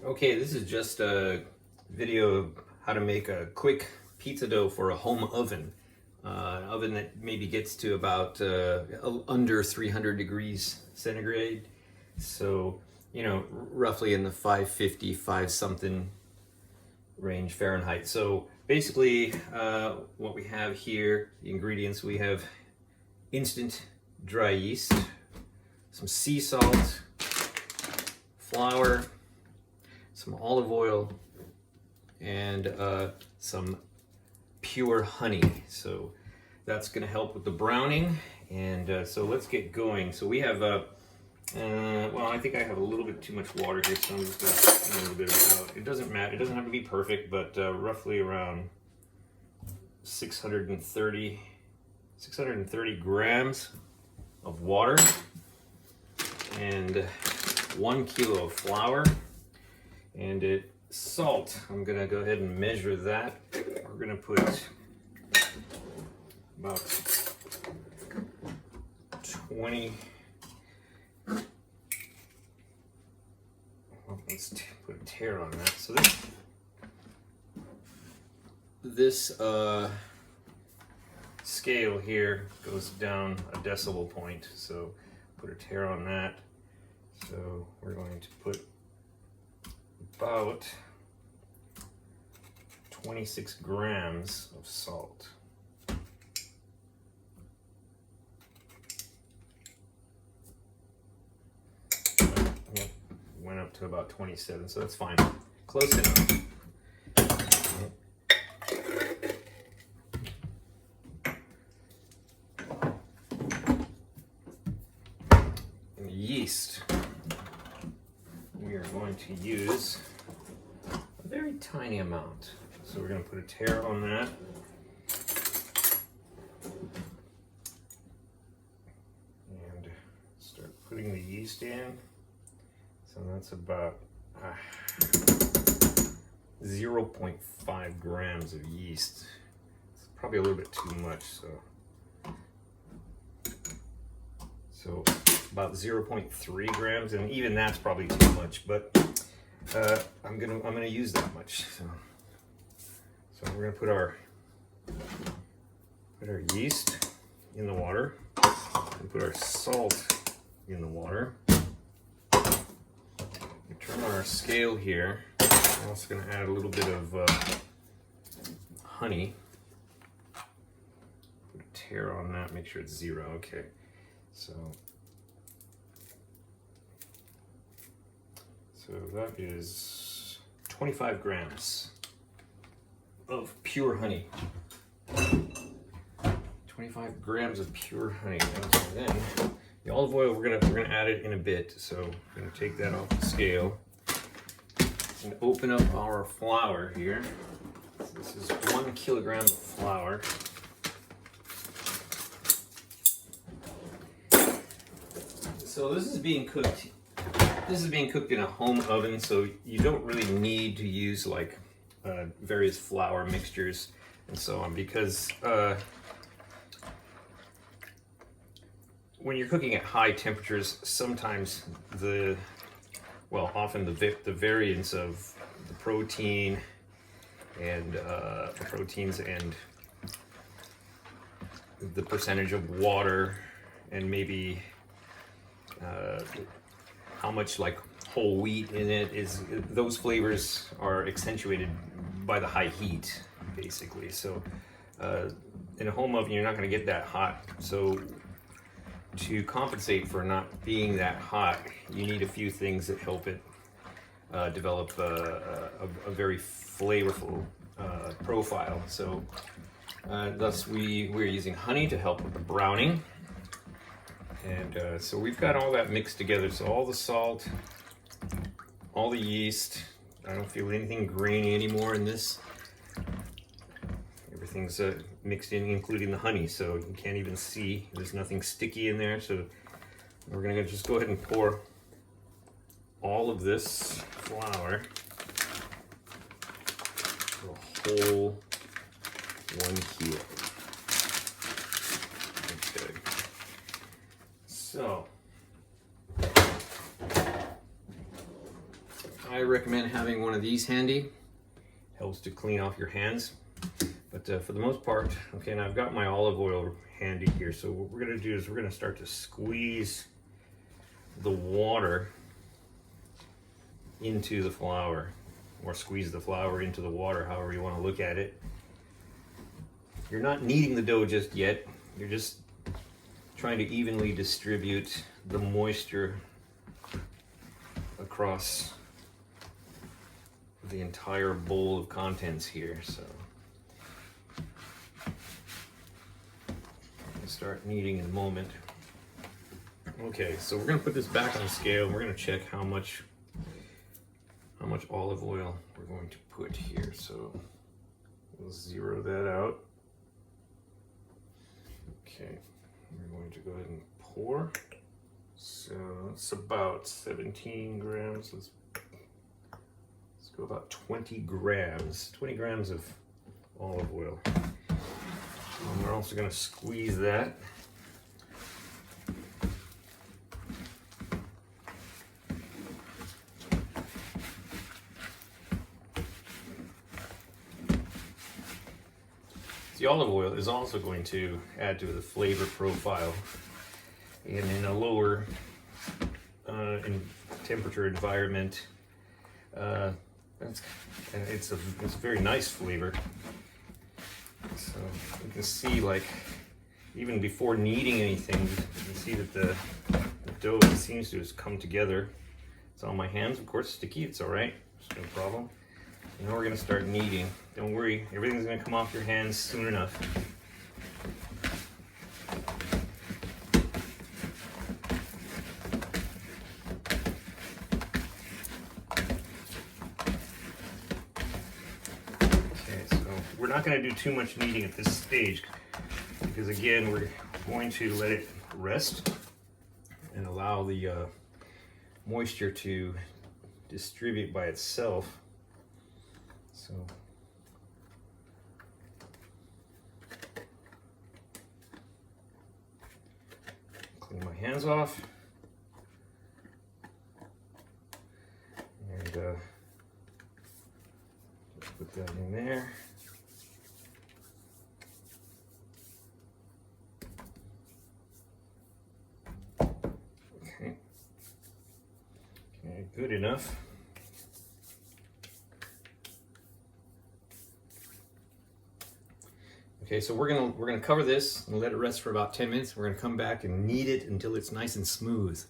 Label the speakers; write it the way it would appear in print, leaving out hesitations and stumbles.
Speaker 1: Okay, this is just a video of how to make a quick pizza dough for a home oven. An oven that maybe gets to about under 300 degrees centigrade. So, roughly in the 550, 5 something range Fahrenheit. So basically what we have here, the ingredients, we have instant dry yeast, some sea salt, flour, some olive oil, and some pure honey. So that's going to help with the browning. And so let's get going. So we have, well, I think I have a little bit too much water here, so I'm just going to add a little bit out. It doesn't matter. It doesn't have to be perfect, but roughly around 630 grams of water and 1 kilo of flour. And salt, I'm gonna go ahead and measure that. We're gonna put about 20, well, let's put a tare on that. So this scale here goes down a decimal point, so put a tare on that. So we're going to put about 26 grams of salt. Yep, went up to about 27, so that's fine. Close enough. And the yeast, we are going to use a very tiny amount. So we're going to put a tare on that. And start putting the yeast in. So that's about 0.5 grams of yeast. It's probably a little bit too much, so about 0.3 grams, and even that's probably too much, but I'm gonna use that much. So we're gonna put our yeast in the water and put our salt in the water. We turn on our scale here. I'm also gonna add a little bit of honey. Put a tare on that. Make sure it's 0. Okay, so that is 25 grams of pure honey. 25 grams of pure honey. And then the olive oil, we're gonna add it in a bit. So we're gonna take that off the scale and open up our flour here. So this is 1 kilogram of flour. So this is being cooked. This is being cooked in a home oven, so you don't really need to use like various flour mixtures and so on, because when you're cooking at high temperatures, sometimes often the variance of the protein and the proteins and the percentage of water and maybe how much like whole wheat in it is, those flavors are accentuated by the high heat, basically. So in a home oven, you're not going to get that hot. So to compensate for not being that hot, you need a few things that help it develop a very flavorful profile. So thus we're using honey to help with the browning. And so we've got all that mixed together. So all the salt, all the yeast. I don't feel anything grainy anymore in this. Everything's mixed in, including the honey. So you can't even see. There's nothing sticky in there. So we're gonna just go ahead and pour all of this flour, a whole 1 kilo. Okay. So I I recommend having one of these handy. Helps to clean off your hands. But for the most part, okay, now I've got my olive oil handy here. So what we're gonna do is we're gonna start to squeeze the water into the flour, or squeeze the flour into the water, however you want to look at it. You're not kneading the dough just yet. You're just trying to evenly distribute the moisture across the entire bowl of contents here. So I'll start kneading in a moment. Okay, so we're gonna put this back on the scale and we're gonna check how much olive oil we're going to put here. So we'll zero that out. Okay, we're going to go ahead and pour. So it's about 17 grams. Let's go about 20 grams. 20 grams of olive oil. And we're also going to squeeze that. The olive oil is also going to add to the flavor profile, and in a lower in temperature environment, it's a very nice flavor. So you can see, like, even before kneading anything, you can see that the dough seems to have come together. It's on my hands, of course, sticky. It's all right. It's no problem. Now we're going to start kneading. Don't worry, everything's going to come off your hands soon enough. Okay, so we're not going to do too much kneading at this stage because, again, we're going to let it rest and allow the moisture to distribute by itself. So clean my hands off and put that in there. Okay, good enough. Okay, so we're gonna cover this and let it rest for about 10 minutes. We're gonna come back and knead it until it's nice and smooth.